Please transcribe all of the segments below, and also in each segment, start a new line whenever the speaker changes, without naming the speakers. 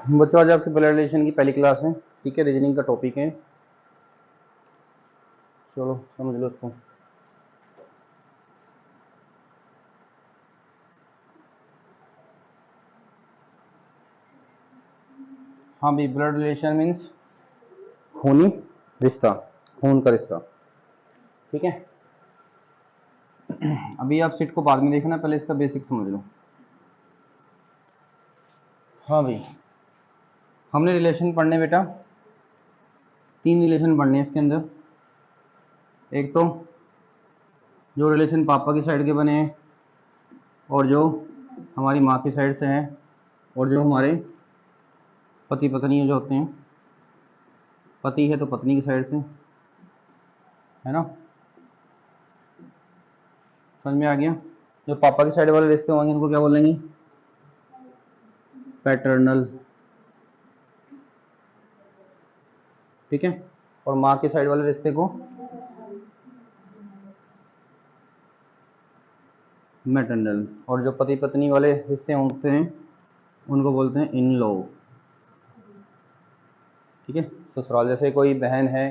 बच्चों आज आपकी ब्लड रिलेशन की पहली क्लास है, ठीक है। रीजनिंग का टॉपिक है, चलो समझ लो इसको। हाँ भाई, ब्लड रिलेशन मीन्स खूनी रिश्ता, खून का रिश्ता, ठीक है। अभी आप सिट को बाद में देखना, पहले इसका बेसिक समझ लो। हाँ भाई, हमने रिलेशन पढ़ने बेटा, 3 रिलेशन पढ़ने हैं इसके अंदर। एक तो जो रिलेशन पापा की साइड के बने हैं, और जो हमारी माँ की साइड से हैं, और जो हमारे पति पत्नी जो होते हैं, पति है तो पत्नी की साइड से, है ना। समझ में आ गया। जो पापा की साइड वाले रिश्ते होंगे उनको क्या बोलेंगे? पैटर्नल, ठीक है। और माँ की साइड वाले रिश्ते को मैटरनल। और जो पति पत्नी वाले रिश्ते होते हैं उनको बोलते हैं इन लॉ, ठीक है। ससुराल, जैसे कोई बहन है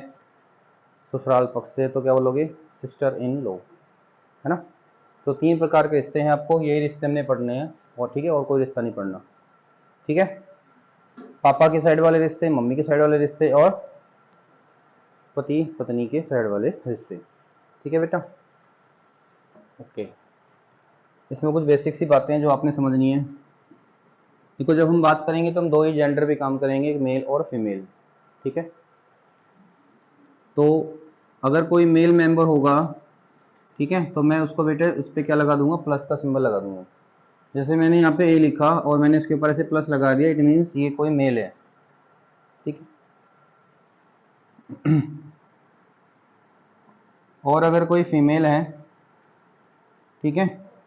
ससुराल पक्ष से तो क्या बोलोगे? सिस्टर इन लॉ, है ना। तो 3 प्रकार के रिश्ते हैं, आपको यही रिश्ते हमने पढ़ने हैं, और ठीक है, और कोई रिश्ता नहीं पढ़ना, ठीक है। पापा की साइड वाले रिश्ते, मम्मी की साइड वाले रिश्ते, और पति पत्नी के साइड वाले रिश्ते, ठीक है बेटा। ओके, इसमें कुछ बेसिक सी बातें हैं जो आपने समझनी है। देखो, जब हम बात करेंगे तो हम 2 ही जेंडर पे काम करेंगे, एक मेल और फीमेल, ठीक है। तो अगर कोई मेल मेंबर होगा, ठीक है, तो मैं उसको बेटे उस पर क्या लगा दूंगा? प्लस का सिंबल लगा दूंगा। जैसे मैंने यहाँ पे ए लिखा और मैंने इसके ऊपर ऐसे प्लस लगा दिया, इट मीन्स ये कोई मेल है, ठीक है। और अगर कोई फीमेल है, ठीक है,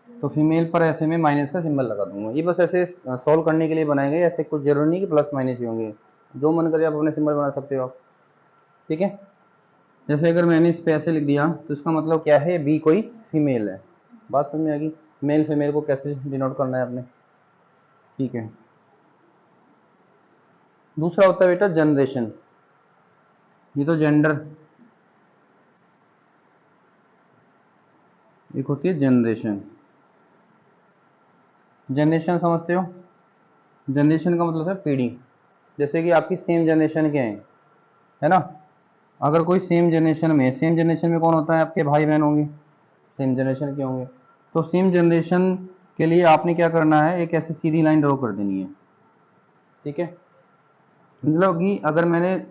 तो फीमेल पर ऐसे में माइनस का सिंबल लगा दूंगा। ये बस ऐसे सॉल्व करने के लिए बनाए गए, ऐसे कुछ जरूरी नहीं कि प्लस माइनस ही होंगे, जो मन करे आप अपने सिंबल बना सकते हो आप, ठीक है। जैसे अगर मैंने इस पे ऐसे लिख दिया तो इसका मतलब क्या है? बी कोई फीमेल है। बात समझ में आ गई? मेल फीमेल को कैसे डिनोट करना है आपने, ठीक है। दूसरा होता है बेटा जनरेशन। ये तो जेंडर, एक होती है जनरेशन। जनरेशन समझते हो? जनरेशन का मतलब है पीढ़ी। जैसे कि आपकी सेम जनरेशन के हैं, है ना। अगर कोई सेम जनरेशन में, सेम जनरेशन में कौन होता है? आपके भाई बहन होंगे, सेम जनरेशन के होंगे। तो सेम जनरेशन के लिए आपने क्या करना है? एक ऐसी सीधी लाइन ड्रॉ कर देनी है, ठीक है। मतलब कि अगर मैंने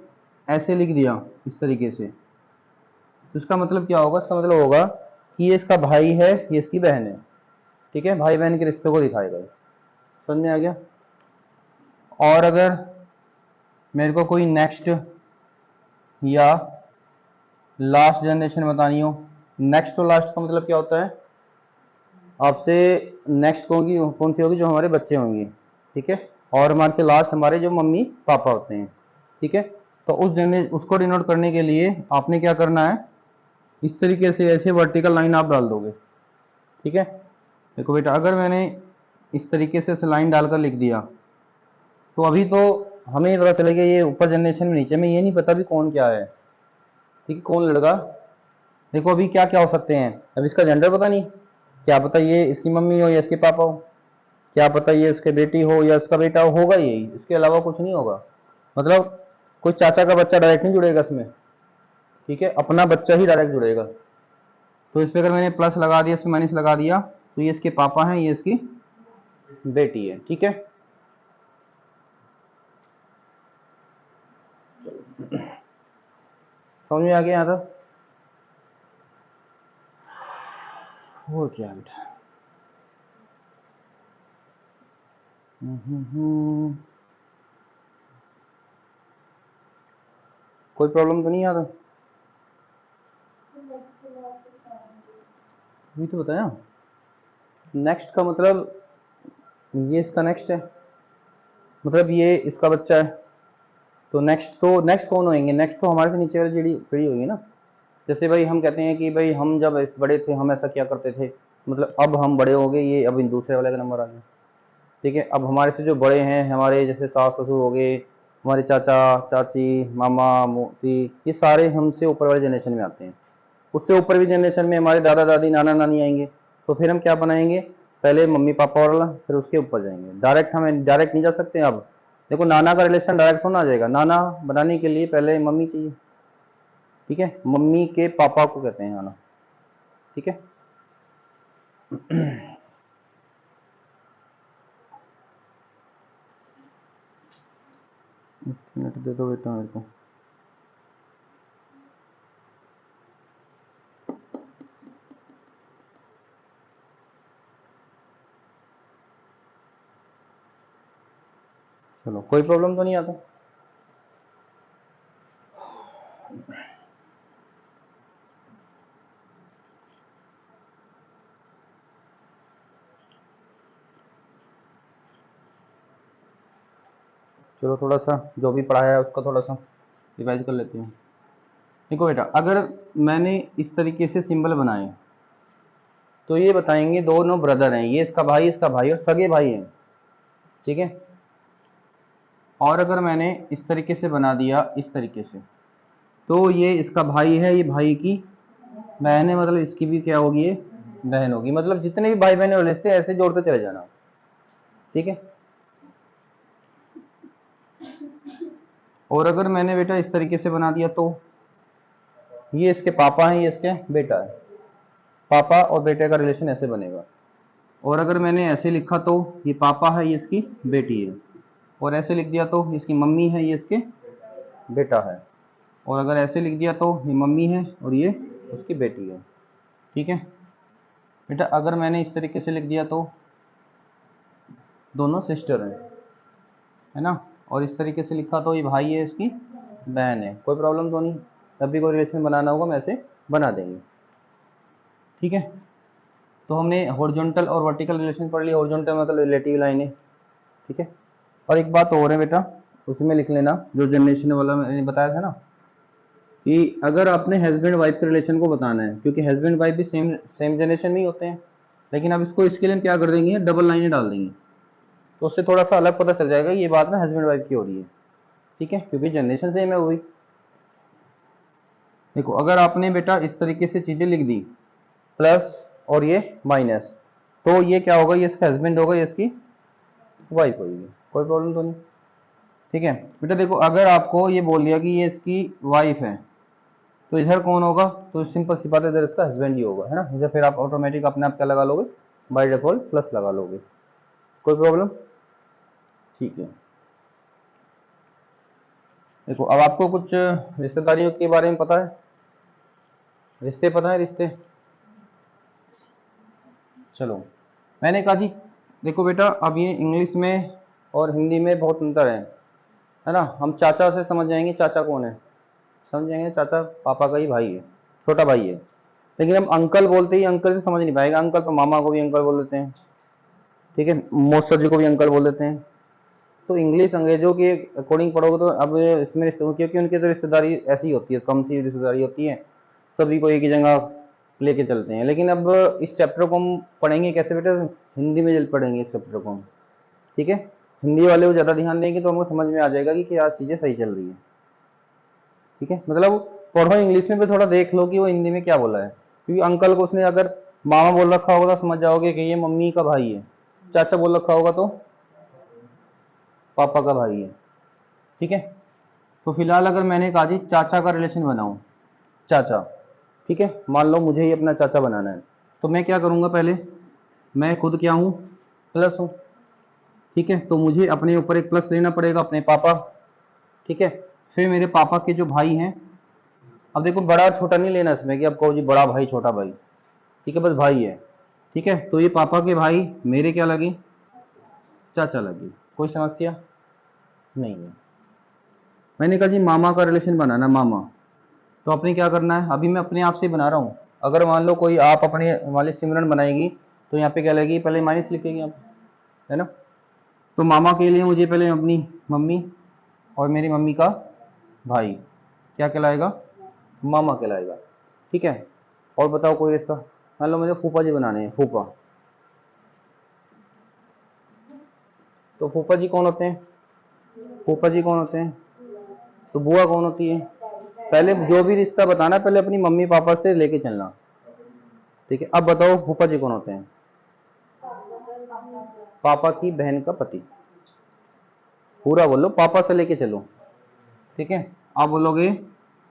ऐसे लिख दिया इस तरीके से, तो इसका मतलब क्या होगा? इसका मतलब होगा कि ये इसका भाई है, ये इसकी बहन है, ठीक है। भाई बहन के रिश्ते को दिखाएगा। समझ में आ गया? और अगर मेरे को कोई नेक्स्ट या लास्ट जनरेशन बतानी हो, नेक्स्ट और लास्ट का मतलब क्या होता है? आपसे नेक्स्ट कौन सी होगी? जो हमारे बच्चे होंगे, ठीक है। और हमारे से लास्ट हमारे जो मम्मी पापा होते हैं, ठीक है। तो उसको डिनोट करने के लिए आपने क्या करना है? इस तरीके से ऐसे वर्टिकल लाइन आप डाल दोगे, ठीक है। देखो बेटा, अगर मैंने इस तरीके से लाइन डालकर लिख दिया तो अभी तो हमें पता चलेगा ये ऊपर जनरेशन में, नीचे में ये नहीं पता भी कौन क्या है, ठीक है, कौन लड़का। देखो अभी क्या क्या हो सकते हैं, अब इसका जेंडर पता नहीं, क्या पता ये इसकी मम्मी हो या इसके पापा हो, क्या पता ये इसके बेटी हो या इसका बेटा हो, होगा यही, इसके अलावा कुछ नहीं होगा। मतलब कोई चाचा का बच्चा डायरेक्ट नहीं जुड़ेगा इसमें, ठीक है, अपना बच्चा ही डायरेक्ट जुड़ेगा। तो इस पर अगर मैंने प्लस लगा दिया, इसमें माइनस लगा दिया, तो ये इसके पापा हैं, ये इसकी बेटी है, ठीक है। समझ में आ गया यहाँ तक? और क्या बेटा? कोई प्रॉब्लम तो नहीं आता? अभी तो बताया नेक्स्ट का मतलब, ये इसका नेक्स्ट है, मतलब ये इसका बच्चा है। तो नेक्स्ट कौन होंगे? नेक्स्ट तो हमारे से नीचे वाली पीढ़ी पीढ़ी होगी ना। जैसे भाई हम कहते हैं कि भाई हम जब बड़े थे हम ऐसा क्या करते थे, मतलब अब हम बड़े हो गए, ये अब दूसरे वाले का नंबर आ गया, ठीक है। अब हमारे से जो बड़े हैं, हमारे जैसे सास ससुर हो गए, हमारे चाचा चाची, मामा मौसी, ये सारे हमसे ऊपर वाले जनरेशन में आते हैं। उससे ऊपर भी जनरेशन में हमारे दादा दादी नाना नानी आएंगे, तो फिर हम क्या बनाएंगे, पहले मम्मी पापा वाला, फिर उसके ऊपर जाएंगे। डायरेक्ट हमें डायरेक्ट नहीं जा सकते। अब देखो नाना का रिलेशन डायरेक्ट तो ना आ जाएगा, नाना बनाने के लिए पहले मम्मी चाहिए। ठीक है, मम्मी के पापा को कहते हैं नाना। ठीक है। एक मिनट दे दो बेटा मेरे को। चलो, कोई प्रॉब्लम तो नहीं आता। चलो थोड़ा सा जो भी पढ़ाया है उसका थोड़ा सा रिवाइज कर लेते हैं। देखो बेटा, अगर मैंने इस तरीके से सिंबल बनाए तो ये बताएंगे दोनों ब्रदर हैं, ये इसका भाई और सगे भाई हैं। ठीक है। और अगर मैंने इस तरीके से बना दिया, इस तरीके से, तो ये इसका भाई है, ये भाई की बहन है, मतलब इसकी भी क्या होगी, ये बहन होगी। मतलब जितने भी भाई बहन रिश्ते ऐसे जोड़ते चले जाना। ठीक है। और अगर मैंने बेटा इस तरीके से बना दिया तो ये इसके पापा हैं, ये इसके बेटा है। पापा और बेटे का रिलेशन ऐसे बनेगा। और अगर मैंने ऐसे लिखा तो ये पापा है, ये इसकी बेटी है। और ऐसे लिख दिया तो इसकी मम्मी है, ये इसके बेटा है। और अगर ऐसे लिख दिया तो ये मम्मी है और ये उसकी बेटी है। ठीक है बेटा, अगर मैंने इस तरीके से लिख दिया तो दोनों सिस्टर हैं, है ना। और इस तरीके से लिखा तो ये भाई है, इसकी बहन है। कोई प्रॉब्लम तो नहीं। जब भी कोई रिलेशन बनाना होगा हम ऐसे बना देंगे। ठीक है। तो हमने हॉरिजॉन्टल और वर्टिकल रिलेशन पढ़ लिया। हॉरिजॉन्टल मतलब रिलेटिव लाइनें। ठीक है। और एक बात और है बेटा, उसमें लिख लेना, जो जनरेशन वाला मैंने बताया था ना, कि अगर आपने हस्बैंड वाइफ के रिलेशन को बताना है, क्योंकि हस्बैंड वाइफ भी सेम सेम जनरेशन में ही होते हैं, लेकिन अब इसके लिए हम क्या कर देंगे, डबल लाइनें डाल देंगे, तो उससे थोड़ा सा अलग पता चल जाएगा ये बात ना हस्बैंड वाइफ की हो रही है। ठीक है, क्योंकि जनरेशन सेम है वही। देखो, अगर आपने बेटा इस तरीके से चीजें लिख दी, प्लस और ये माइनस, तो ये क्या होगा, ये इसका हस्बैंड होगा, ये इसकी वाइफ होगी। कोई प्रॉब्लम तो नहीं। ठीक है बेटा, देखो अगर आपको ये बोल दिया कि ये इसकी वाइफ है, तो इधर कौन होगा, तो सिंपल सी बात है, इधर इसका हस्बैंड ही होगा, है ना। इधर फिर आप ऑटोमेटिक अपने आप क्या लगा लोगे, बाय डिफॉल्ट प्लस लगा लोगे। कोई प्रॉब्लम। ठीक है। देखो, अब आपको कुछ रिश्तेदारियों के बारे में पता है, रिश्ते पता है, रिश्ते। चलो, मैंने कहा जी, देखो बेटा, अब ये इंग्लिश में और हिंदी में बहुत अंतर है ना। हम चाचा से समझ जाएंगे चाचा कौन है, समझ जाएंगे चाचा पापा का ही भाई है, छोटा भाई है। लेकिन हम अंकल बोलते ही अंकल से समझ नहीं पाएगा। अंकल तो मामा को भी अंकल बोल देते हैं, ठीक है, मौसा जी को भी अंकल बोल देते हैं। तो इंग्लिश अंग्रेजों के अकॉर्डिंग पढ़ोगे तो अब इसमें क्योंकि उनकी तो रिश्तेदारी ऐसी होती है, कम सी रिश्तेदारी होती है, सभी को एक ही जगह लेके चलते हैं। लेकिन अब इस चैप्टर को हम पढ़ेंगे कैसे बेटा, हिंदी में पढ़ेंगे इस चैप्टर को हम। ठीक है, हिंदी वाले को ज़्यादा ध्यान देंगे तो हमको समझ में आ जाएगा कि क्या चीज़ें सही चल रही है। ठीक है, मतलब पढ़ो इंग्लिश में भी थोड़ा देख लो कि वो हिंदी में क्या बोला है, क्योंकि अंकल को उसने अगर मामा बोल रखा होगा तो समझ जाओगे कि ये मम्मी का भाई है, चाचा बोल रखा होगा तो पापा का भाई है। ठीक है। तो फिलहाल अगर मैंने कहा जी चाचा का रिलेशन बनाऊं, चाचा, ठीक है, मान लो मुझे ही अपना चाचा बनाना है, तो मैं क्या करूंगा, पहले मैं खुद क्या हूं, प्लस हूं। ठीक है, तो मुझे अपने ऊपर एक प्लस लेना पड़ेगा, अपने पापा। ठीक है, फिर मेरे पापा के जो भाई हैं, अब देखो बड़ा छोटा नहीं लेना इसमें कि अब कहो जी बड़ा भाई छोटा भाई, ठीक है, बस भाई है। ठीक है, तो ये पापा के भाई मेरे क्या लगे, चाचा लगे। कोई समस्या नहीं है। मैंने कहा जी मामा का रिलेशन बनाना, मामा, तो आपने क्या करना है, अभी मैं अपने आप से बना रहा हूँ। अगर मान लो कोई आप अपने वाले सिमरन बनाएगी, तो यहाँ पे क्या लगेगी, पहले माइनस लिखेगी आप, है ना। तो मामा के लिए मुझे पहले अपनी मम्मी और मेरी मम्मी का भाई क्या कहलाएगा, मामा कहलाएगा। ठीक है। और बताओ कोई रिश्ता, मान लो मुझे फूफा जी बनाने हैं, फूफा, तो फूफा जी कौन होते हैं? फूफा जी कौन होते हैं? तो बुआ कौन होती है? पहले जो भी रिश्ता बताना पहले अपनी मम्मी पापा से लेके चलना, ठीक है। अब बताओ फूफा जी कौन होते हैं? पापा की बहन का पति। पूरा बोलो, पापा से लेके चलो, ठीक है। आप बोलोगे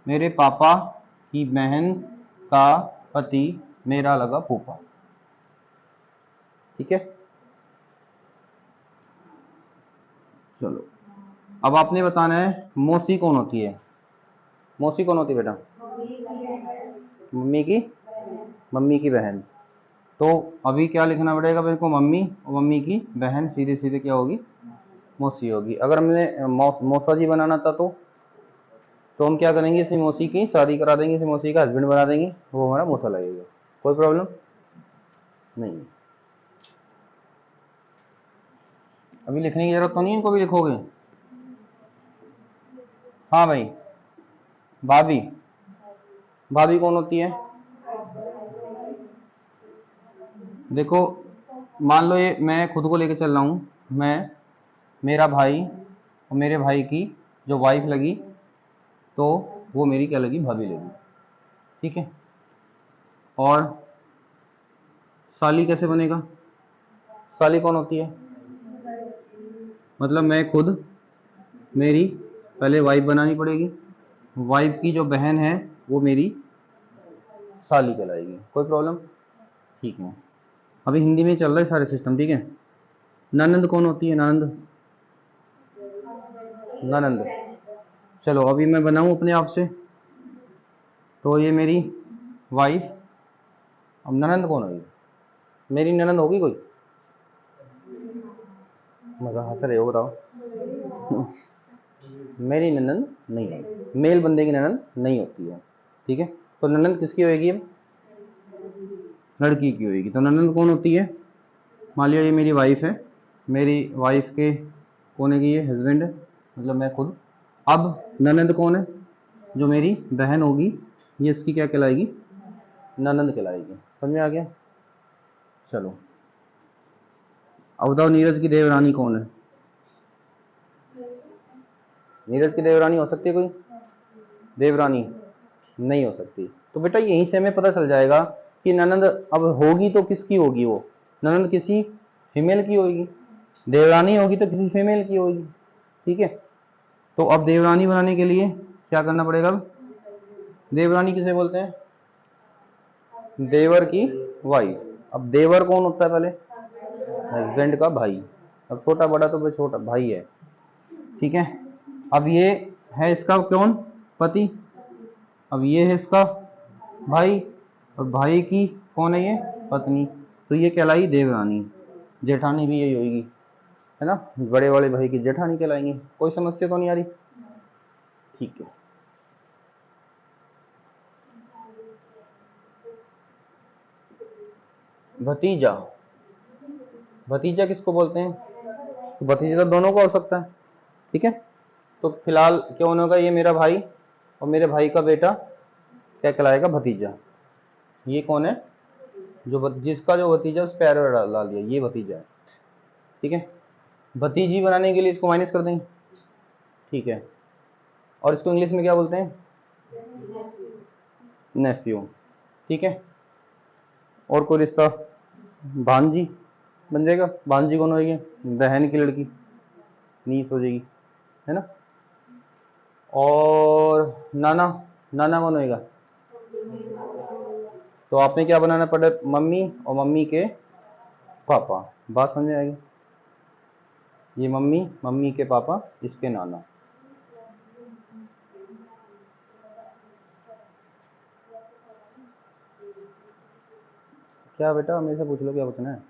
मेरे पापा की बहन का पति मेरा लगा फूफा, ठीक है। चलो अब आपने बताना है मौसी कौन होती है? मौसी कौन होती है बेटा? मम्मी की बहन। तो अभी क्या लिखना पड़ेगा मेरे को? मम्मी और मम्मी की बहन, सीधे सीधे क्या होगी? मौसी होगी। अगर हमने मौसा जी बनाना था तो हम क्या करेंगे? इसी मौसी की शादी करा देंगे, इसी मौसी का हस्बैंड बना देंगे, वो हमारा मौसा लगेगा, कोई प्रॉब्लम नहीं। अभी लिखने की जरूरत तो नहीं है, इनको भी लिखोगे? हाँ भाई, भाभी। भाभी कौन होती है? देखो मान लो ये मैं खुद को लेके चल रहा हूँ, मैं, मेरा भाई और मेरे भाई की जो वाइफ लगी तो वो मेरी क्या लगी? भाभी लगी, ठीक है। और साली कैसे बनेगा? साली कौन होती है? मतलब मैं खुद, मेरी पहले वाइफ बनानी पड़ेगी, वाइफ की जो बहन है वो मेरी साली कहलाएगी, कोई प्रॉब्लम? ठीक है। अभी हिंदी में चल रहा है सारे सिस्टम, ठीक है। ननंद कौन होती है? ननंद, ननंद। चलो अभी मैं बनाऊं अपने आप से, तो ये मेरी वाइफ। अब ननंद कौन होगी? मेरी ननंद होगी कोई? मजा हंस रहे हो, बताओ। मेरी ननंद नहीं होगी, मेल बंदे की ननंद नहीं होती है, ठीक है। तो ननंद किसकी होगी? अब लड़की की होगी। तो ननंद कौन होती है? मान लिया ये मेरी वाइफ है, मेरी वाइफ के कौन है कि ये हस्बैंड है, मतलब मैं खुद। अब ननंद कौन है? जो मेरी बहन होगी, ये इसकी क्या कहलाएगी? ननंद कहलाएगी। समझ में आ गया? चलो अब बताओ नीरज की देवरानी कौन है? नीरज की देवरानी हो सकती है कोई? देवरानी नहीं हो सकती। तो बेटा यहीं से हमें पता चल जाएगा कि ननंद अब होगी तो किसकी होगी? वो ननंद किसी फीमेल की होगी, देवरानी होगी तो किसी फीमेल की होगी, ठीक है। तो अब देवरानी बनाने के लिए क्या करना पड़ेगा? देवरानी किसे बोलते हैं? देवर की वाइफ। अब देवर कौन होता है? पहले हस्बैंड का भाई। अब छोटा बड़ा तो छोटा भाई है, ठीक है। अब ये है इसका कौन? पति। अब ये है इसका भाई, और भाई की कौन है? ये पत्नी। तो ये कहलाई देवरानी। जेठानी भी यही होगी, है ना, बड़े वाले भाई की जेठानी कहलाएंगे। कोई समस्या तो नहीं आ रही? ठीक है। भतीजा, भतीजा किसको बोलते हैं? तो भतीजा तो दोनों का हो सकता है, ठीक है। तो फिलहाल क्या होगा? ये मेरा भाई और मेरे भाई का बेटा क्या कहलाएगा? भतीजा। ये कौन है? जिसका जो भतीजा उस पैर में डाल दिया, ये भतीजा है, ठीक है। भतीजी बनाने के लिए इसको माइनस कर देंगे, ठीक है। और इसको इंग्लिश में क्या बोलते हैं? नेफ्यू, ठीक है। और कोई रिश्ता? भांजी बन जाएगा। भांजी कौन होगी? बहन की लड़की, नीस हो जाएगी, है ना। और नाना, नाना कौन होएगा? तो आपने क्या बनाना पड़े? मम्मी और मम्मी के पापा। बात समझ में आएगी? ये मम्मी, मम्मी के पापा, इसके नाना। क्या बेटा मेरे से पूछ लो क्या पूछना है?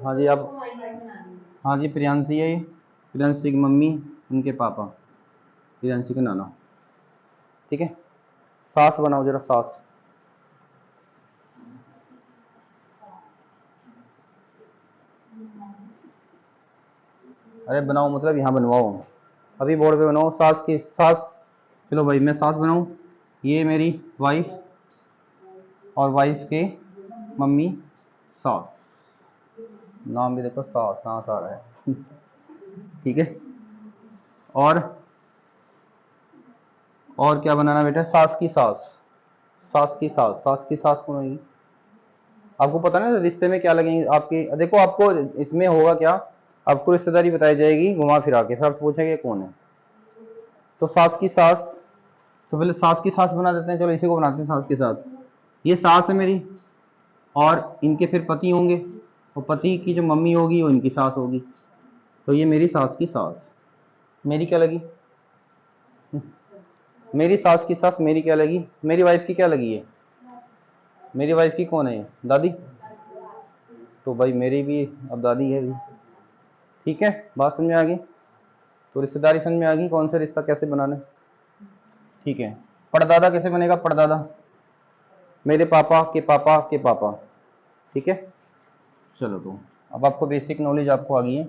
हाँ जी आप, हाँ जी प्रियांशी है ये, प्रियांशी की मम्मी, उनके पापा, प्रियांशी के नाना, ठीक है। सास बनाओ जरा, सास। अरे बनाओ मतलब यहाँ बनवाओ, अभी बोर्ड पे बनाओ। सास की सास, चलो भाई मैं सास बनाऊँ। ये मेरी वाइफ और वाइफ के मम्मी सास, नाम भी देखो सास, सांस आ रहा है। ठीक है। और क्या बनाना बेटा, सास की सास, सास की सास, सास की सास कौन होगी? आपको पता ना रिश्ते में क्या लगेंगे आपके, देखो आपको इसमें होगा क्या, आपको रिश्तेदारी बताई जाएगी घुमा फिरा के, फिर आपसे पूछेंगे कौन है। तो सास की सास, तो पहले सास की सास बना देते हैं, चलो इसी को बनाते हैं सास की सास। ये सास है मेरी, और इनके फिर पति होंगे, और पति की जो मम्मी होगी वो इनकी सास होगी, तो ये मेरी सास की सास। मेरी क्या लगी, मेरी सास की सास मेरी क्या लगी, मेरी वाइफ की क्या लगी है, मेरी वाइफ की कौन है, दादी, तो भाई मेरी भी अब दादी है भी। ठीक है, बात समझ में आ गई, तो रिश्तेदारी समझ में आ गई, कौन सा रिश्ता कैसे बनाना है। ठीक है, परदादा कैसे बनेगा, परदादा मेरे पापा के पापा के पापा। ठीक है, चलो तो अब आपको बेसिक नॉलेज आपको आ गई है।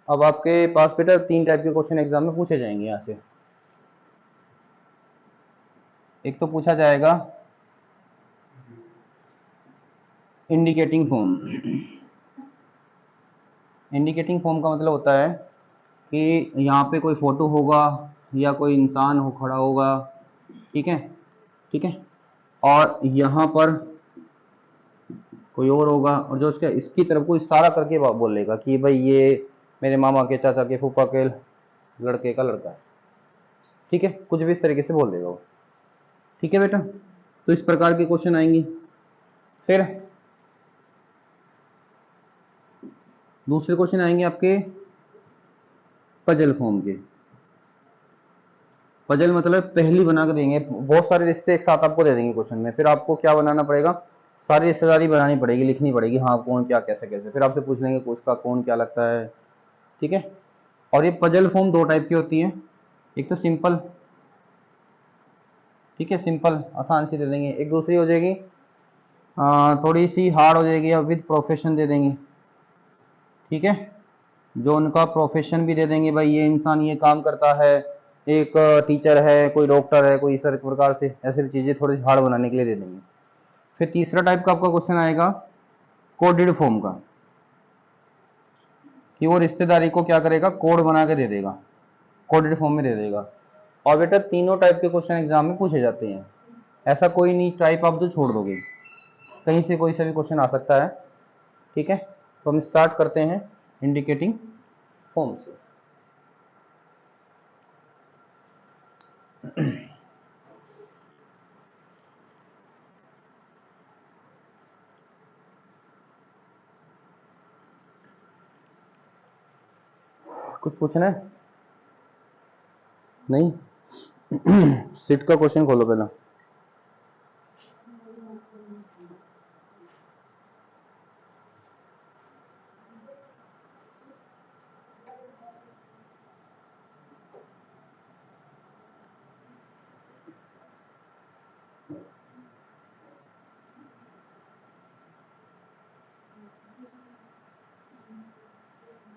अब आपके पास बेटा 3 टाइप के क्वेश्चन एग्जाम में पूछे जाएंगे यहाँ से। एक तो पूछा जाएगा इंडिकेटिंग फॉर्म। इंडिकेटिंग फॉर्म का मतलब होता है कि यहाँ पे कोई फोटो होगा या कोई इंसान हो खड़ा होगा, ठीक है, ठीक है, और यहाँ पर कोई और होगा, और जो उसके इसकी तरफ को इशारा करके बोलेगा कि भाई ये मेरे मामा के, चाचा के, फूफा के लड़के का लड़का है। ठीक है, कुछ भी इस तरीके से बोल देगा वो। ठीक है बेटा, तो इस प्रकार के क्वेश्चन आएंगे। फिर दूसरे क्वेश्चन आएंगे आपके पजल फॉर्म के। पजल मतलब पहली बना के देंगे, बहुत सारे रिश्ते एक साथ आपको दे देंगे क्वेश्चन में, फिर आपको क्या बनाना पड़ेगा, सारी रिश्तेदारी बनानी पड़ेगी, लिखनी पड़ेगी, हाँ कौन क्या कैसे कैसे, फिर आपसे पूछ लेंगे उसका कौन क्या लगता है। ठीक है, और ये पजल फॉर्म 2 टाइप की होती है, एक तो सिंपल, ठीक है, सिंपल आसान सी दे देंगे, एक दूसरी हो जाएगी थोड़ी सी हार्ड हो जाएगी, या विद प्रोफेशन दे देंगे। ठीक है, जो उनका प्रोफेशन भी दे देंगे, भाई ये इंसान ये काम करता है, एक टीचर है, कोई डॉक्टर है, कोई इस प्रकार से ऐसे भी चीज़ें थोड़ी हार्ड बनाने के लिए दे देंगे। फिर तीसरा टाइप का आपका क्वेश्चन आएगा कोडेड फॉर्म का, कि वो रिश्तेदारी को क्या करेगा, कोड बना के दे देगा, कोडेड फॉर्म में दे देगा। और बेटा तीनों टाइप के क्वेश्चन एग्जाम में पूछे जाते हैं, ऐसा कोई नहीं टाइप आप जो छोड़ दोगे, कहीं से कोई सा भी क्वेश्चन आ सकता है। ठीक है, तो हम स्टार्ट करते हैं इंडिकेटिंग फॉर्म से। कुछ पूछना है, नहीं? सीट का क्वेश्चन खोलो पहला।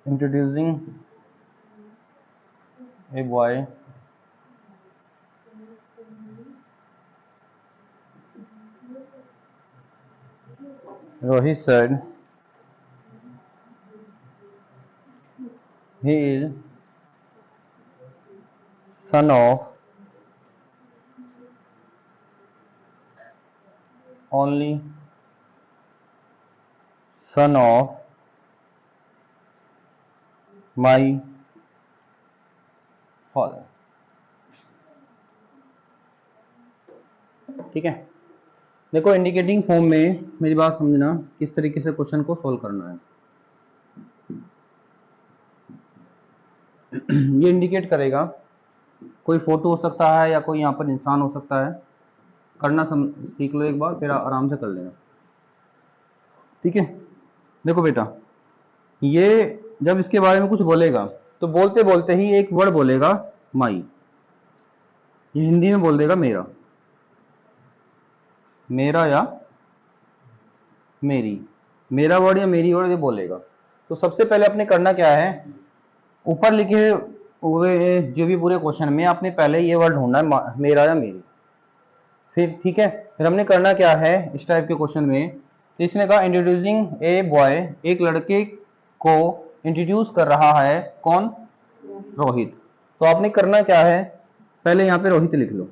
Introducing a boy Rohit said he is son of only son of my father। ठीक है, देखो इंडिकेटिंग फॉर्म में मेरी बात समझना, किस तरीके से क्वेश्चन को सोल्व करना है। ये इंडिकेट करेगा, कोई फोटो हो सकता है या कोई यहाँ पर इंसान हो सकता है, करना सीख लो एक बार, फिर आराम से कर लेना। ठीक है, देखो बेटा, ये जब इसके बारे में कुछ बोलेगा तो बोलते बोलते ही एक वर्ड बोलेगा माई, ये हिंदी में बोल देगा मेरा, मेरा या मेरी, मेरा वर्ड या मेरी वर्ड ये बोलेगा। तो सबसे पहले अपने करना क्या है, ऊपर लिखे हुए जो भी पूरे क्वेश्चन में आपने पहले ये वर्ड ढूंढना है, मेरा या मेरी। फिर ठीक है, फिर हमने करना क्या है इस टाइप के क्वेश्चन में, तो इसने कहा इंट्रोड्यूसिंग ए बॉय, एक लड़के को इंट्रोड्यूस कर रहा है कौन? रोहित। तो आपने करना क्या है, पहले यहाँ पे रोहित लिख लो,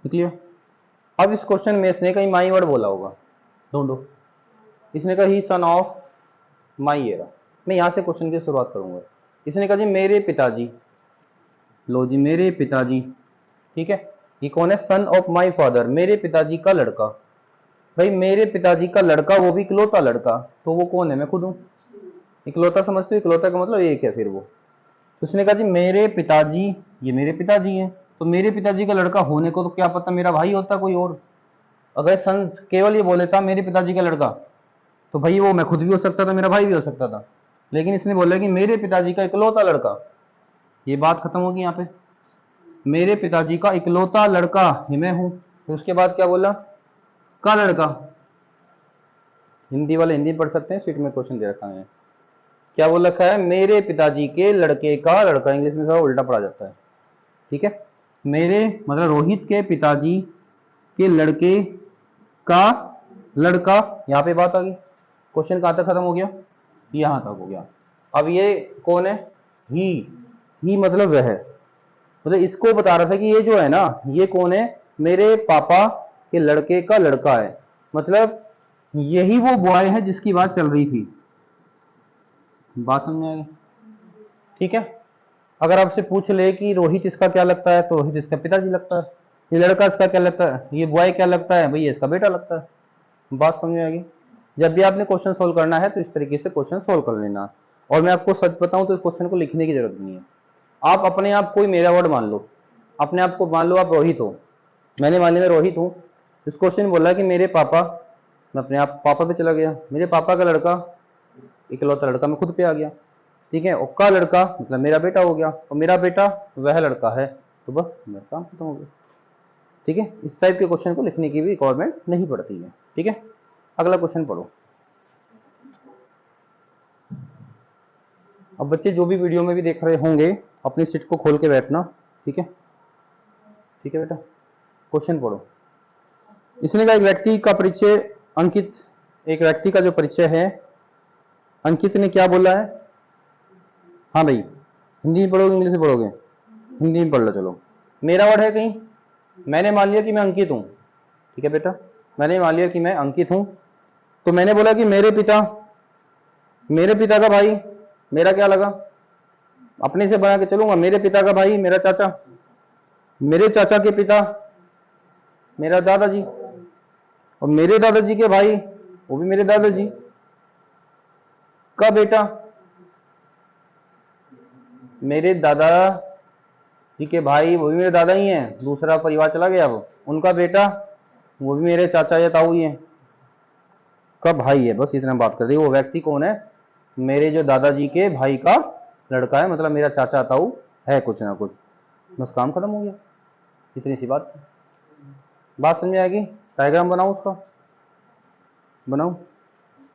लिख लिया। अब इस क्वेश्चन में इसने कहीं माई वर्ड बोला होगा, ढूंढो। इसने कहा ही सन ऑफ माई एरा। मैं यहाँ से क्वेश्चन की शुरुआत करूंगा। इसने कहा जी मेरे पिताजी, लो जी मेरे पिताजी, ठीक है। ये कौन है? सन ऑफ माई फादर, मेरे पिताजी का लड़का। भाई मेरे पिताजी का लड़का, वो भी इकलौता लड़का, तो वो कौन है? मैं खुद हूं। इकलौता समझते हो? इकलौता का मतलब एक है फिर वो। तो उसने कहा जी मेरे पिताजी, ये मेरे पिताजी हैं, तो मेरे पिताजी का लड़का होने को तो क्या पता मेरा भाई होता कोई और। अगर सन केवल ये बोले था मेरे पिताजी का लड़का, तो भाई वो मैं खुद भी हो सकता था, मेरा भाई भी हो सकता था। लेकिन इसने बोला कि मेरे पिताजी का इकलौता लड़का, ये बात खत्म होगी यहाँ पे। मेरे पिताजी का इकलौता लड़का ये मैं हूं। तो उसके बाद क्या बोला? का लड़का। हिंदी वाले हिंदी पढ़ सकते हैं, सीट में क्वेश्चन दे रखा है। क्या बोल रखा है? मेरे पिताजी के लड़के का लड़का। इंग्लिश में थोड़ा उल्टा पढ़ा जाता है, ठीक है। मेरे मतलब रोहित के पिताजी के लड़के का लड़का, यहाँ पे बात आ गई। क्वेश्चन कहाँ तक खत्म हो गया? यहाँ तक हो गया। अब ये कौन है? ही मतलब वह है, मतलब इसको बता रहा था कि ये जो है ना, ये कौन है? मेरे पापा के लड़के का लड़का है, मतलब यही वो बॉय है जिसकी बात चल रही थी। बात समझ में आ गई? ठीक है। अगर आपसे पूछ ले कि रोहित इसका क्या लगता है, तो रोहित इसका पिताजी लगता है। ये लड़का इसका क्या लगता है? ये बॉय क्या लगता है? भैया इसका बेटा लगता है। बात समझ में आ गई? जब भी आपने क्वेश्चन सोल्व करना है तो इस तरीके से क्वेश्चन सोल्व कर लेना। और मैं आपको सच बताऊं तो इस क्वेश्चन को लिखने की जरूरत नहीं है। आप अपने आप कोई मेरा वर्ड मान लो, अपने आप को मान लो आप रोहित हो, मैंने मान लिया मैं रोहित हूँ। इस क्वेश्चन बोला कि मेरे पापा, मैं अपने आप पापा पे चला गया, मेरे पापा का लड़का, इकलौता लड़का, मैं खुद पे आ गया, ठीक है। और का लड़का मतलब मेरा बेटा हो गया, और मेरा बेटा वह लड़का है, तो बस मेरा काम खत्म हो गया, ठीक है। इस टाइप के क्वेश्चन को लिखने की भी रिक्वायरमेंट नहीं पड़ती है, ठीक है। अगला क्वेश्चन पढ़ो। अब बच्चे जो भी वीडियो में भी देख रहे होंगे अपनी सीट को खोल के बैठना, ठीक है, ठीक है बेटा। क्वेश्चन पढ़ो। इसने कहा एक व्यक्ति का परिचय, अंकित, एक व्यक्ति का जो परिचय है, अंकित ने क्या बोला है? हाँ भाई, हिंदी में पढ़ोगे इंग्लिश में पढ़ोगे? हिंदी में पढ़ लो। चलो, मेरा वर्ड है कहीं, मैंने मान लिया कि मैं अंकित हूं, ठीक है बेटा, मैंने मान लिया कि मैं अंकित हूं। तो मैंने बोला कि मेरे पिता, मेरे पिता का भाई, मेरा क्या लगा? अपने से बना के चलूंगा। मेरे पिता का भाई मेरा चाचा, मेरे चाचा के पिता मेरा दादाजी, और मेरे दादाजी के भाई वो भी मेरे दादाजी का बेटा, मेरे दादा जी के भाई वो भी मेरे दादा ही हैं, दूसरा परिवार चला गया, वो उनका बेटा वो भी मेरे चाचा या ताऊ ही है, का भाई है। बस इतना बात कर दी। वो व्यक्ति कौन है? मेरे जो दादाजी के भाई का लड़का है, मतलब मेरा चाचा ताऊ है कुछ ना कुछ। बस काम खत्म हो गया, इतनी सी बात। बात समझ में आएगी? डायग्राम बनाऊं उसका? बनाऊं?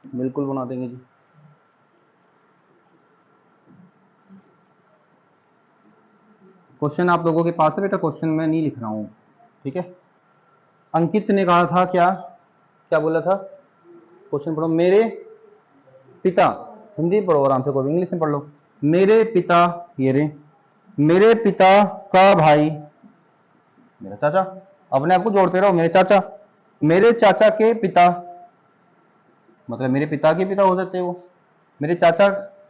बिल्कुल बना देंगे जी। क्वेश्चन आप लोगों के पास है बेटा? क्वेश्चन मैं नहीं लिख रहा हूं, ठीक है। अंकित ने कहा था क्या, क्या बोला था? क्वेश्चन पढ़ो। मेरे पिता, हिंदी पढ़ो आराम से, कोई इंग्लिश में पढ़ लो। मेरे पिता, ये रे, मेरे पिता का भाई मेरा चाचा, अपने आप को जोड़ते रहो, मेरे चाचा, मेरे चाचा के पिता, मतलब मेरे पिता के पिता हो सकते हैं वो, मेरे चाचा,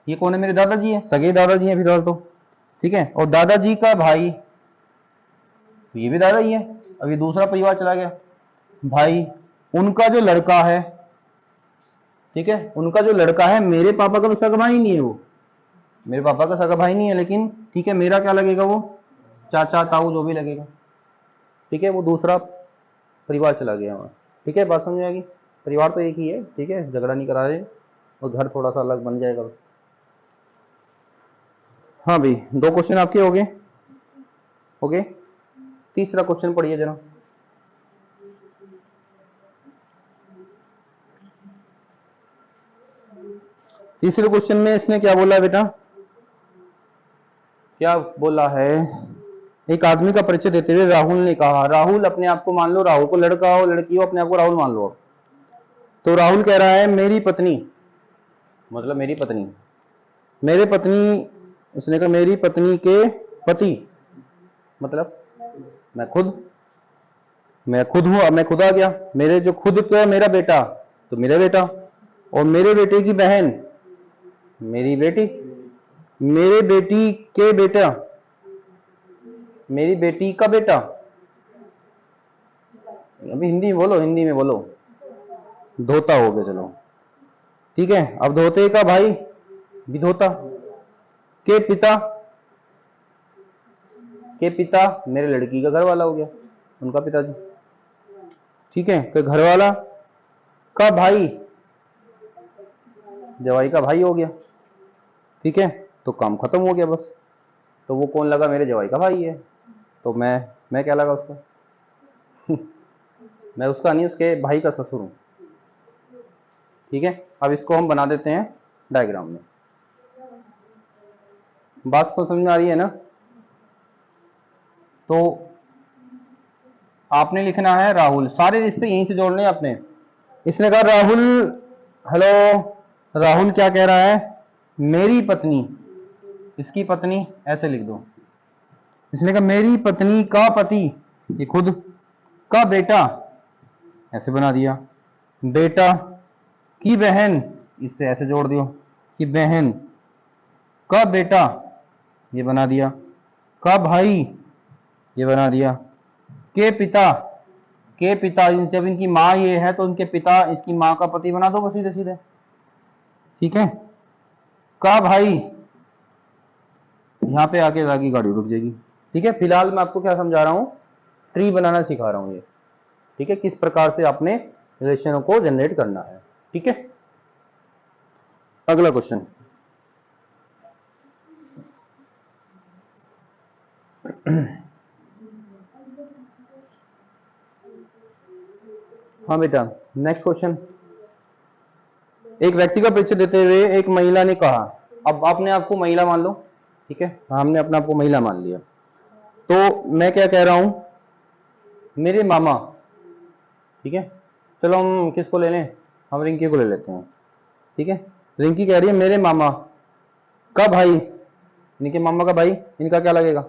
ये कौन है? मेरे दादाजी है, सगे दादाजी हैं फिलहाल तो, ठीक है। और दादाजी का भाई, तो ये भी दादाजी है। अब ये दूसरा परिवार चला गया, भाई, उनका जो लड़का है, ठीक है, उनका जो लड़का है, मेरे पापा का तो सगा भाई नहीं है वो, मेरे पापा का सगा भाई नहीं है, लेकिन ठीक है, मेरा क्या लगेगा? वो चाचा ताऊ जो भी लगेगा, ठीक है। वो दूसरा परिवार चला गया वहां, ठीक है। बात समझ आएगी? परिवार तो एक ही है, ठीक है, झगड़ा नहीं करा रहे, और घर थोड़ा सा अलग बन जाएगा। हाँ भाई, 2 क्वेश्चन आपके हो गए, हो गए। तीसरा क्वेश्चन पढ़िए जरा। तीसरे क्वेश्चन में इसने क्या बोला बेटा? क्या बोला है? एक आदमी का परिचय देते हुए राहुल ने कहा, राहुल, अपने आप को मान लो राहुल को लड़का हो लड़की हो, अपने आप को राहुल मान लो। तो राहुल कह रहा है मेरी पत्नी, मतलब मेरी पत्नी, मेरे पत्नी, उसने कहा मेरी पत्नी के पति, मतलब मैं खुद हूं। अब मैं खुद आ गया, मेरे जो खुद का मेरा बेटा तो मेरा बेटा, और मेरे बेटे की बहन मेरी बेटी, मेरे बेटी के बेटा मेरी बेटी का बेटा। अभी हिंदी में बोलो, हिंदी में बोलो। धोता हो गया, चलो ठीक है। अब धोते का भाई विधोता के पिता मेरे लड़की का घर वाला हो गया, उनका पिताजी, ठीक है। तो घर वाला का भाई जवाई का भाई हो गया, ठीक है। तो काम खत्म हो गया बस। तो वो कौन लगा, मेरे जवाई का भाई है, तो मैं क्या लगा उसका मैं उसका नहीं, उसके भाई का ससुर हूं, ठीक है। अब इसको हम बना देते हैं डायग्राम में। बात तो समझ में आ रही है ना। तो आपने लिखना है राहुल, सारे रिश्ते यहीं से जोड़ने हैं आपने। इसने कहा राहुल, हेलो, राहुल क्या कह रहा है, मेरी पत्नी, इसकी पत्नी ऐसे लिख दो। इसने कहा मेरी पत्नी का पति, ये खुद का बेटा, ऐसे बना दिया। बेटा की बहन, इससे ऐसे जोड़ दियो कि बहन का बेटा, ये बना दिया। का भाई, ये बना दिया। के पिता, जब इनकी माँ ये है तो इनके पिता, इसकी माँ का पति बना दो बस, सीधे सीधे, ठीक है। का भाई, यहां पे आके जाके गाड़ी रुक जाएगी, ठीक है। फिलहाल मैं आपको क्या समझा रहा हूं, ट्री बनाना सिखा रहा हूं ये, ठीक है, किस प्रकार से आपने रिलेशनों को जनरेट करना है, ठीक है। अगला क्वेश्चन, हाँ बेटा, नेक्स्ट क्वेश्चन। एक व्यक्ति का परिचय देते हुए एक महिला ने कहा, अब आपने आपको महिला मान लो, ठीक है, हमने अपने आपको महिला मान लिया। तो मैं क्या कह रहा हूं, मेरे मामा, ठीक है। चलो हम किसको ले लें, हम रिंकी को ले लेते हैं, ठीक है। रिंकी कह रही है मेरे मामा का भाई, इनके मामा का भाई, इनका क्या लगेगा,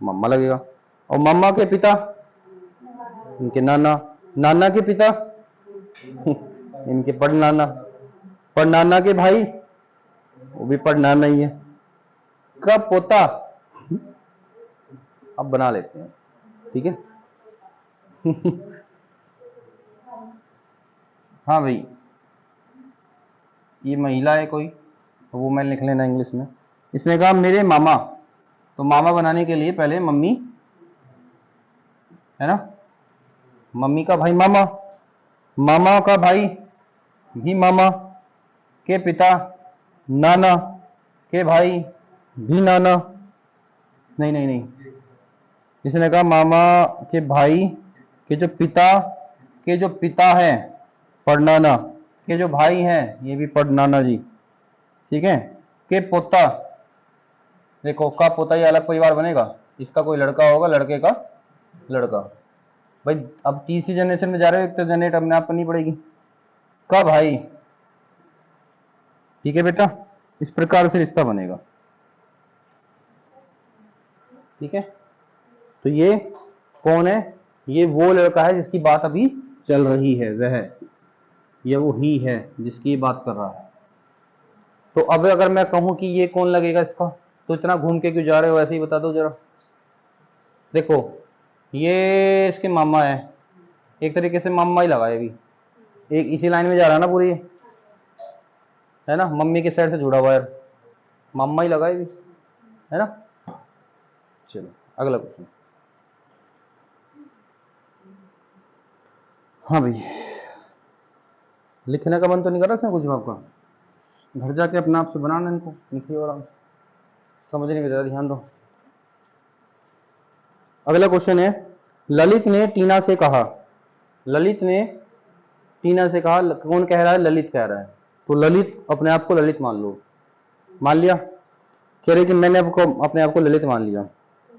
मम्मा लगेगा। और मम्मा के पिता, इनके नाना, नाना के पिता इनके पड़नाना, पड़नाना के भाई, वो भी पड़नाना ही है। का पोता, अब बना लेते हैं, ठीक है हाँ भाई, ये महिला है कोई, वो मैं लिख लेना इंग्लिश में। इसने कहा मेरे मामा, तो मामा बनाने के लिए पहले मम्मी, है ना, मम्मी का भाई मामा, मामा का भाई भी मामा, के पिता नाना, के भाई भी नाना, नहीं नहीं नहीं, इसने कहा मामा के भाई के जो पिता है पड़नाना, के जो भाई हैं ये भी पड़नाना जी, ठीक है। के पोता, देखो का पोता ये अलग परिवार बनेगा, इसका कोई लड़का होगा, लड़के का लड़का, भाई अब तीसरी जनरेशन में जा रहे हो, एक तो जनरेट अपने आप करनी पड़ेगी। का भाई, ठीक है बेटा, इस प्रकार से रिश्ता बनेगा, ठीक है। तो ये कौन है, ये वो लड़का है जिसकी बात अभी चल रही है, वह ये वो ही है जिसकी बात कर रहा है। तो अब अगर मैं कहूं कि ये कौन लगेगा इसका, तो इतना घूम के क्यों जा रहे हो, ऐसे ही बता दो जरा। देखो ये इसके मामा है, एक तरीके से मामा ही लगा है अभी, एक इसी लाइन में जा रहा है ना पूरी, है ना, मम्मी के साइड से जुड़ा हुआ है, मामा ही लगा है अभी, है ना। चलो अगला क्वेश्चन। हाँ भाई, लिखने का मन तो नहीं कर रहा इसमें कुछ आपका, घर जाके अपने आप से बनाना, इनको लिखिए और समझने की जरा ध्यान दो। अगला क्वेश्चन है, ललित ने टीना से कहा, ललित ने टीना से कहा, कौन कह रहा है, ललित कह रहा है। तो ललित, अपने आप को ललित मान लो, मान लिया, कह रहे कि मैंने आपको अपने आप को ललित मान लिया।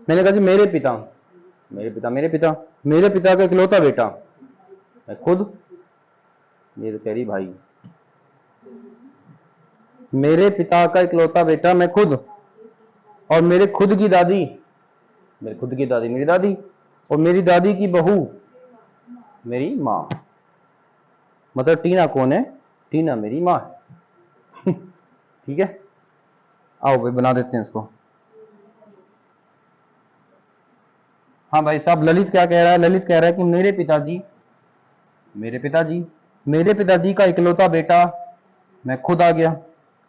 मैंने कहा जी मेरे पिता, मेरे पिता, मेरे पिता, मेरे पिता का इकलौता बेटा, मैं खुद ये तो कह रही भाई। मेरे पिता का इकलौता बेटा मैं खुद, और मेरे खुद की दादी, मेरे खुद की दादी मेरी दादी, और मेरी दादी की बहू मेरी माँ। मतलब टीना कौन है? टीना मेरी माँ है। ठीक है, आओ भाई बना देते हैं इसको। हाँ भाई साहब, ललित क्या कह रहा है? ललित कह रहा है कि मेरे पिताजी, मेरे पिताजी, मेरे पिताजी का इकलौता बेटा मैं खुद आ गया,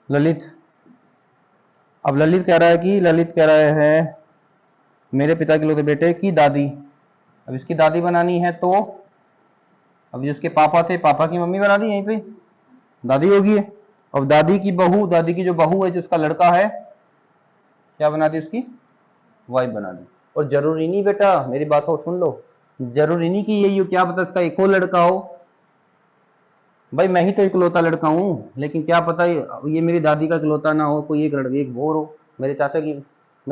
ललित। अब ललित कह रहा है कि, ललित कह रहा है मेरे पिता के इकलौते बेटे की दादी। अब इसकी दादी बनानी है तो अब जिसके पापा थे, पापा की मम्मी बना दी, यहीं पे दादी होगी। अब दादी की बहू, दादी की जो बहू है, जो उसका लड़का है, क्या बना दी? उसकी वाइफ बना दी। और जरूरी नहीं बेटा, मेरी बात हो सुन लो, जरूरी नहीं कि यही हो, क्या पता इसका एक और लड़का हो। भाई मैं ही तो इकलौता लड़का हूँ, लेकिन क्या पता ये मेरी दादी का इकलौता ना हो, कोई एक लड़का, एक और हो, मेरे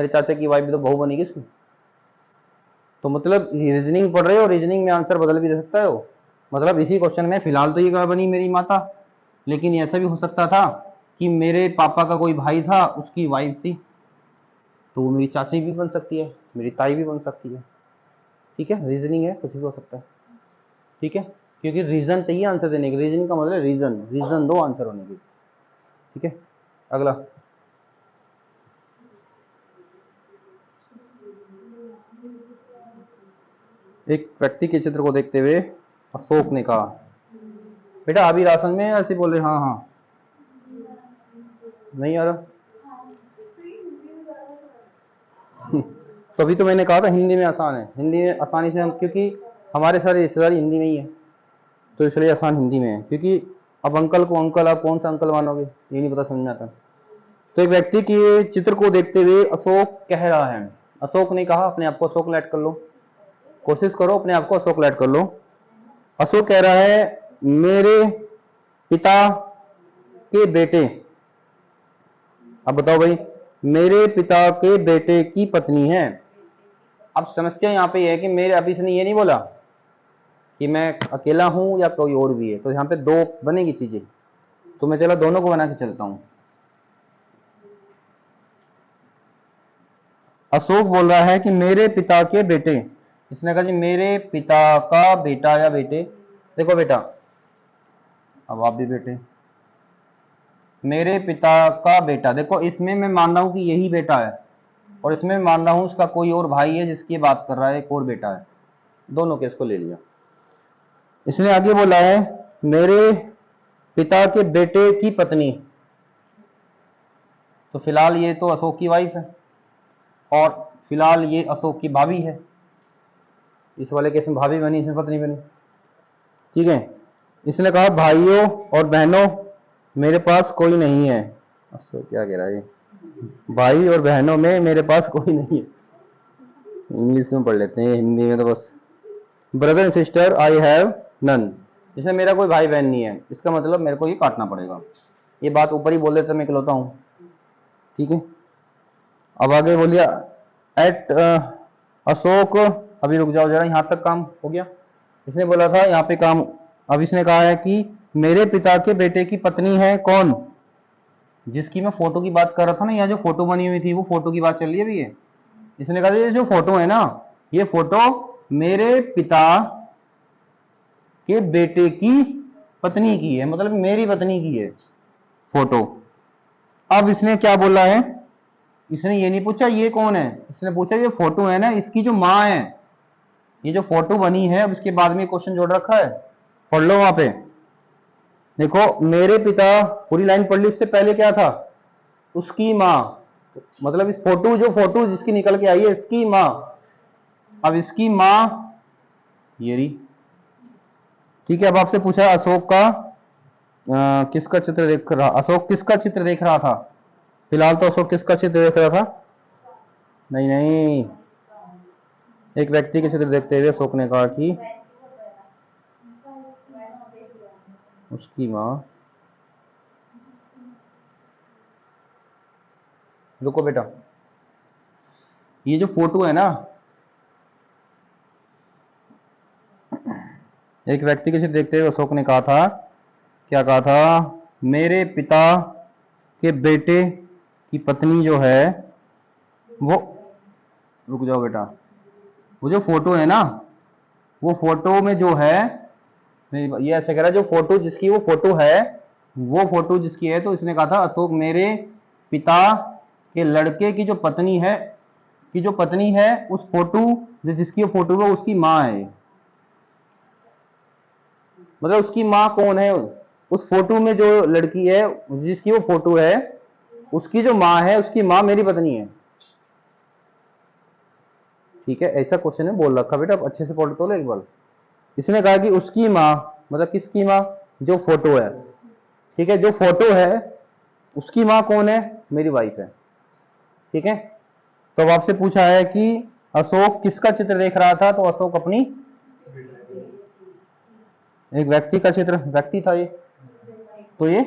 चाचा की वाइफ भी तो बहू बनेगी इसकी। तो मतलब रीजनिंग पढ़ रहे हो, रीजनिंग में आंसर बदल भी दे सकता है वो। मतलब इसी क्वेश्चन में फिलहाल तो ये बनी मेरी माता, लेकिन ऐसा भी हो सकता था कि मेरे पापा का कोई भाई था, उसकी वाइफ थी, तो वो मेरी चाची भी बन सकती है, मेरी ताई भी बन सकती है। ठीक है, रीजनिंग है, कुछ भी हो सकता है। ठीक है, क्योंकि रीजन चाहिए आंसर देने के, रीजनिंग का मतलब रीजन, रीजन दो आंसर होने की। ठीक है, अगला। एक व्यक्ति के चित्र को देखते हुए अशोक ने कहा, बेटा अभी राशन में ऐसे बोले? हाँ हाँ, नहीं आ रहा। तो अभी तो मैंने कहा था हिंदी में आसान है, हिंदी में आसानी से हम, क्योंकि हमारे सारे रिश्तेदार हिंदी में ही है, तो इसलिए आसान हिंदी में है। क्योंकि अब अंकल को अंकल, आप कौन सा अंकल मानोगे, ये नहीं पता समझ में आता। तो एक व्यक्ति के चित्र को देखते हुए अशोक कह रहा है, अशोक ने कहा, अपने आप को अशोक लैट कर लो, कोशिश करो अपने आप को अशोक लैट कर लो। अशोक कह रहा है मेरे पिता के बेटे, अब बताओ भाई, मेरे पिता के बेटे की पत्नी है। अब समस्या यहाँ पे है कि मेरे, अभी इसने ये नहीं बोला कि मैं अकेला हूं या कोई और भी है, तो यहाँ पे दो बनेगी चीजें, तो मैं चला दोनों को बना के चलता हूं। अशोक बोल रहा है कि मेरे पिता के बेटे, इसने कहा जी मेरे पिता का बेटा या बेटे, देखो बेटा, अब आप भी बेटे, मेरे पिता का बेटा, देखो इसमें मैं मान रहा हूं कि यही बेटा है, और इसमें मान रहा हूं उसका कोई और भाई है जिसकी बात कर रहा है, एक और बेटा है, दोनों केस को ले लिया। इसने आगे बोला है मेरे पिता के बेटे की पत्नी, तो फिलहाल ये तो अशोक की वाइफ है, और फिलहाल ये अशोक की भाभी है, इस वाले केस में भाभी बनी, इसमें पत्नी बनी। ठीक है, इसने कहा भाइयों और बहनों मेरे पास कोई नहीं है। अशोक क्या कह रहा है, भाई और बहनों में मेरे पास कोई नहीं है, इंग्लिश में पढ़ लेते हैं, हिंदी में तो बस brother and sister I have none, इसमें मेरा कोई भाई बहन नहीं है, इसका मतलब मेरे को ये काटना पड़ेगा। ये बात ऊपर ही बोल देता मैं इकलौता हूं। ठीक है, अब आगे बोलिए एट अशोक, अभी रुक जाओ जरा, यहां तक काम हो गया, इसने बोला था यहाँ पे काम। अब इसने कहा है कि मेरे पिता के बेटे की पत्नी है कौन, जिसकी मैं फोटो की बात कर रहा था ना, यहाँ जो फोटो बनी हुई थी वो फोटो की बात चल रही है अभी ये। इसने कहा ये जो फोटो है ना, ये फोटो मेरे पिता के बेटे की पत्नी की है, मतलब मेरी पत्नी की है फोटो। अब इसने क्या बोला है, इसने ये नहीं पूछा ये कौन है, इसने पूछा ये फोटो है ना, इसकी जो माँ है, ये जो फोटो बनी है। अब इसके बाद में क्वेश्चन जोड़ रखा है, पढ़ लो वहां पे, देखो मेरे पिता, पूरी लाइन पढ़ ली, इससे पहले क्या था, उसकी माँ, मतलब इस फोटो, जो फोटो जिसकी निकल के आई है, इसकी माँ। अब इसकी माँ ये रही। ठीक है, अब आपसे पूछा अशोक का किसका चित्र देख रहा, अशोक किसका चित्र देख रहा था, फिलहाल तो अशोक किसका चित्र देख रहा था, नहीं नहीं, एक व्यक्ति के चित्र देखते हुए अशोक ने कहा कि उसकी माँ, रुको बेटा, ये जो फोटो है ना, एक व्यक्ति के चित्र देखते हुए अशोक ने कहा था क्या कहा था, मेरे पिता के बेटे की पत्नी जो है वो, रुक जाओ बेटा, वो जो फोटो है ना, वो फोटो में जो है, ये ऐसे कह रहा है जो फोटो जिसकी वो फोटो है, वो फोटो जिसकी है, तो इसने कहा था अशोक मेरे पिता के लड़के की जो पत्नी है, कि जो पत्नी है उस फोटो, जो जिसकी वो फोटो है उसकी माँ है। मतलब उसकी माँ कौन है, उस फोटो में जो लड़की है जिसकी वो फोटो है, उसकी जो माँ है, उसकी माँ मेरी पत्नी है। ठीक है, ऐसा क्वेश्चन है, बोल रखा बेटा, अब अच्छे से पढ़ तो लो एक बार। इसने कहा कि उसकी माँ, मतलब किसकी माँ, जो फोटो है। ठीक है, जो फोटो है उसकी माँ कौन है, मेरी वाइफ है। ठीक है, तो अब आपसे पूछा है कि अशोक किसका चित्र देख रहा था, तो अशोक अपनी, एक व्यक्ति का चित्र, व्यक्ति था ये, तो ये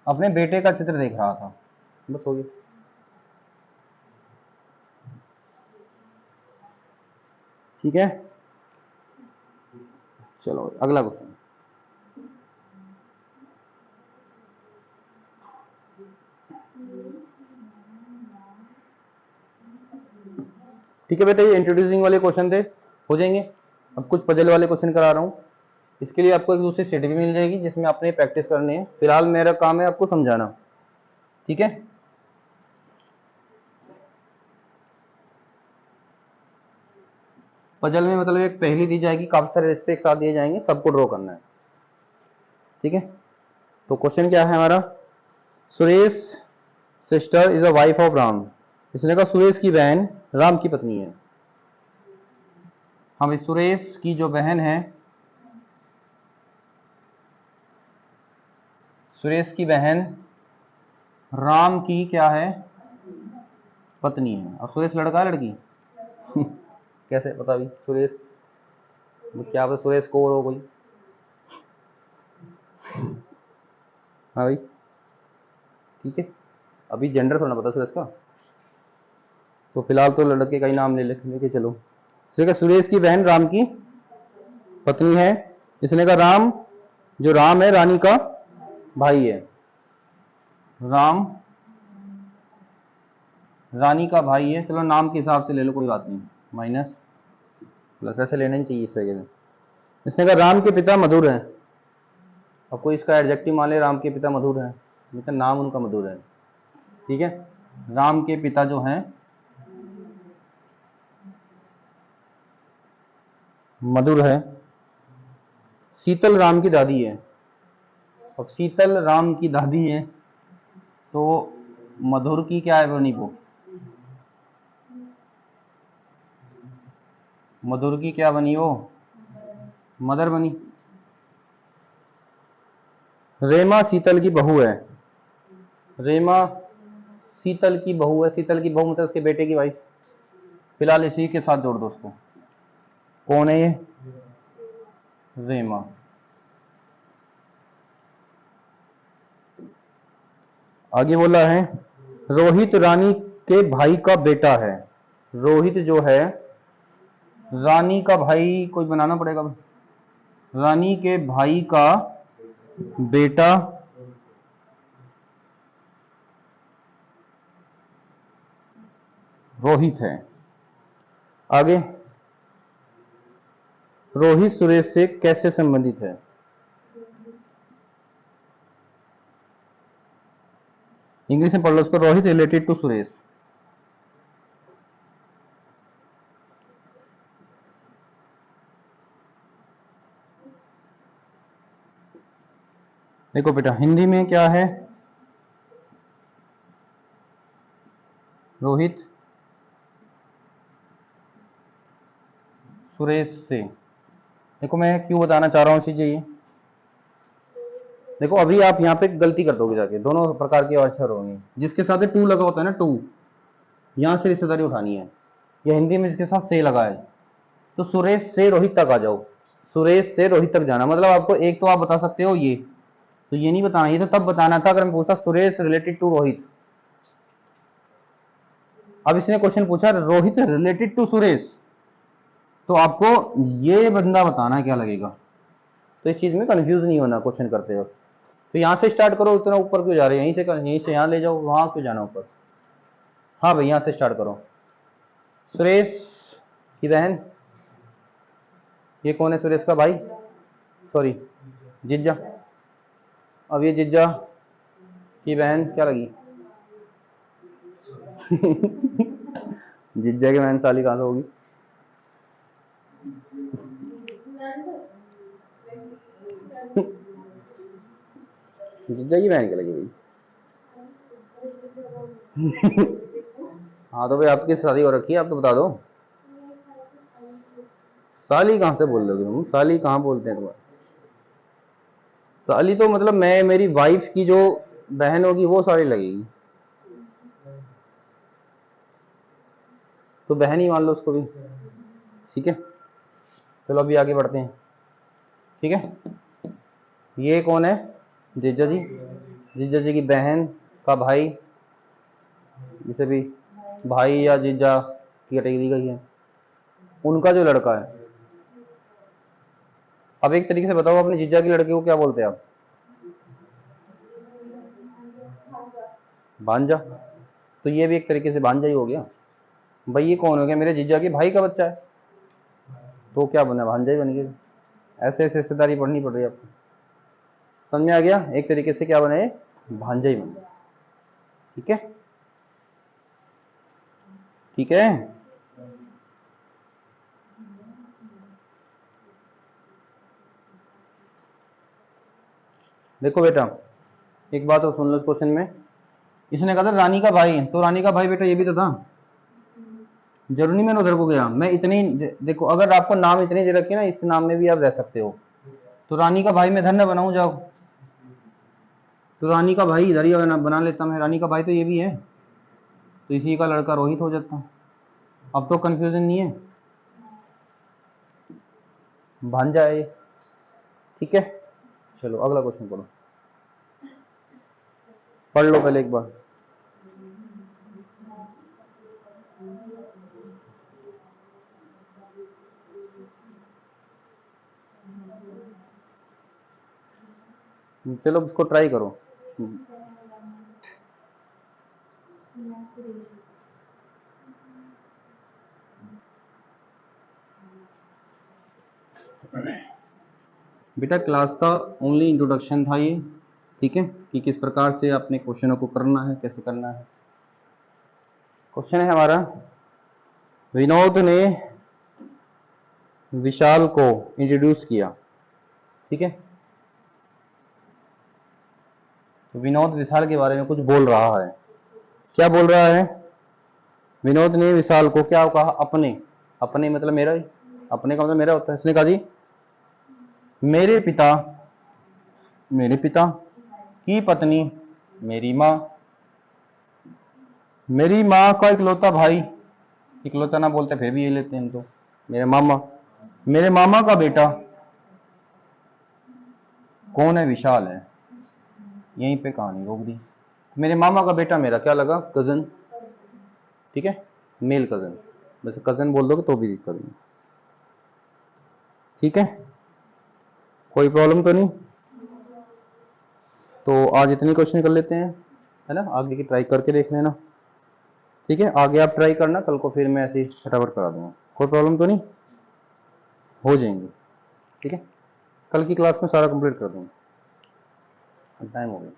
अपने बेटे का चित्र देख रहा था। बस हो गया। ठीक है, चलो अगला क्वेश्चन। ठीक है बेटा, ये इंट्रोड्यूसिंग वाले क्वेश्चन थे, हो जाएंगे। अब कुछ पजल वाले क्वेश्चन करा रहा हूँ, इसके लिए आपको एक दूसरी शीट भी मिल जाएगी जिसमें आपने प्रैक्टिस करनी है। फिलहाल मेरा काम है आपको समझाना। ठीक है, पजल में मतलब एक पहेली दी जाएगी, काफी सारे रिश्ते एक साथ दिए जाएंगे, सबको ड्रॉ करना है। ठीक है, तो क्वेश्चन क्या है हमारा, Suresh sister is a wife of Ram. इसने कहा सुरेश की बहन राम की पत्नी है। हम सुरेश की जो बहन है, सुरेश की बहन राम की क्या है, पत्नी है। और सुरेश लड़का है लड़की कैसे पता भी, सुरेश क्या पता सुरेश को हो कोई। हाँ भाई, ठीक है, अभी जेंडर थोड़ा पता सुरेश का, तो फिलहाल तो लड़के का ही नाम लेके चलो। ठीक है, सुरेश की बहन राम की पत्नी है। इसने कहा राम, जो राम है रानी का भाई है, राम रानी का भाई है। चलो नाम के हिसाब से ले लो, कोई बात नहीं, माइनस प्लस ऐसे लेना ही चाहिए इस तरीके से। इसने कहा राम के पिता मधुर हैं। अब कोई इसका एडजेक्टिव मान ले, राम के पिता मधुर हैं, मतलब नाम उनका मधुर है। ठीक है, राम के पिता जो हैं मधुर है। शीतल राम की दादी है। अब शीतल राम की दादी है, तो मधुर की क्या है बनी, वो मधुर की क्या बनी, वो मदर बनी। रेमा शीतल की बहू है। रेमा शीतल की बहू है, शीतल की बहू मतलब उसके बेटे की वाइफ। फिलहाल इसी के साथ जोड़ दो उसको, कौन है ये, रेमा। आगे बोला है रोहित रानी के भाई का बेटा है। रोहित जो है रानी का भाई, कोई बनाना पड़ेगा, रानी के भाई का बेटा रोहित है। आगे, रोहित सुरेश से कैसे संबंधित है। इंग्लिश में पढ़ लो उसको, रोहित रिलेटेड टू सुरेश। देखो बेटा, हिंदी में क्या है, रोहित सुरेश से। देखो मैं क्यों बताना चाह रहा हूँ चीजें ये, देखो अभी आप यहाँ पे गलती कर दोगे जाके, दोनों प्रकार के अक्षर होंगे। जिसके साथ टू लगा होता है ना, टू, यहां से रिश्तेदारी उठानी है। या हिंदी में जिसके साथ से लगा है, तो सुरेश से रोहित तक आ जाओ, सुरेश से रोहित तक जाना। मतलब आपको एक तो आप बता सकते हो ये, तो ये नहीं बताना, ये तो तब बताना था अगर मैं पूछा सुरेश रिलेटेड टू रोहित। अब इसने क्वेश्चन पूछा रोहित रिलेटेड टू सुरेश, तो आपको ये बंदा बताना क्या लगेगा। तो इस चीज में कंफ्यूज नहीं होना क्वेश्चन करते हो। तो यहाँ से स्टार्ट करो, इतना ऊपर क्यों जा रहे हो, यहीं से यहाँ ले जाओ, वहां क्यों जाना ऊपर। हाँ भाई यहाँ से स्टार्ट करो। सुरेश की बहन, ये कौन है सुरेश का भाई, सॉरी जिज्जा। अब ये जिज्जा की बहन क्या लगी जिज्जा की बहन साली कहाँ से होगी। जिज्जा की बहन क्या लगी भाई हाँ तो भाई आपकी शादी हो रखी है, आप तो बता दो। साली कहाँ से बोल रहे हो तुम, साली कहाँ बोलते हैं तुम्हारे। साली तो मतलब मैं, मेरी वाइफ की जो बहन होगी वो साली लगेगी, तो बहन ही मान लो उसको भी। ठीक है चलो अभी आगे बढ़ते हैं। ठीक है ये कौन है, जीजा जी, जीजा जी की बहन का भाई, जिसे भी भाई या जीजा की कैटेगरी गई है, उनका जो लड़का है। अब एक तरीके से बताओ अपने जीजा के लड़के को क्या बोलते हैं आप, भांजा। तो ये भी एक तरीके से भांजा ही हो गया। भाई ये कौन हो गया, मेरे जीजा के भाई का बच्चा है, तो क्या बना, भांजा ही बन गया। ऐसे ऐसे रिश्तेदारी पढ़नी पड़ रही है आपको, समझ में आ गया। एक तरीके से क्या बने, भांजा ही बने। ठीक है ठीक है। देखो बेटा एक बात और सुन लो, क्वेश्चन में इसने कहा था रानी का भाई, तो रानी का भाई बेटा ये भी तो था, जरूरी नहीं मैंने उधर को गया, मैं इतनी देखो, अगर आपको नाम इतनी दे रखी है ना, इस नाम में भी आप रह सकते हो। तो रानी का भाई मैं धन्य बनाऊं, जाओ। तो रानी का भाई इधर ही बना लेता मैं, रानी का भाई तो ये भी है, तो इसी का लड़का रोहित हो जाता। अब तो कंफ्यूजन नहीं है, भांजा है ये। ठीक है चलो अगला क्वेश्चन पढ़ो, पढ़ लो पहले एक बार। चलो उसको ट्राई करो। बेटा क्लास का ओनली इंट्रोडक्शन था ये, ठीक है, कि किस प्रकार से आपने क्वेश्चनों को करना है, कैसे करना है। क्वेश्चन है हमारा, विनोद ने विशाल को इंट्रोड्यूस किया। ठीक है तो विनोद विशाल के बारे में कुछ बोल रहा है, क्या बोल रहा है। विनोद ने विशाल को क्या कहा, अपने, अपने मतलब मेरा ही, अपने का मतलब मेरा होता है। इसने कहा जी मेरे पिता, मेरे पिता की पत्नी, मेरी माँ, मेरी माँ का इकलौता भाई, इकलौता ना बोलते फिर भी ये लेते हैं हम तो, मेरे मामा, मेरे मामा का बेटा, कौन है, विशाल है। यहीं पे कहानी रोक दी। मेरे मामा का बेटा मेरा क्या लगा, कजन। ठीक है मेल कजन, वैसे कजन बोल दोगे तो भी दिक्कत नहीं। ठीक है कोई प्रॉब्लम तो नहीं। तो आज इतने क्वेश्चन कर लेते हैं, है ना, आगे की ट्राई करके देख लेना। ठीक है आगे आप ट्राई करना, कल को फिर मैं ऐसे ही फटाफट करा दूंगा, कोई प्रॉब्लम तो नहीं, हो जाएंगे। ठीक है कल की क्लास में सारा कंप्लीट कर दूंगा, टाइम हो गया।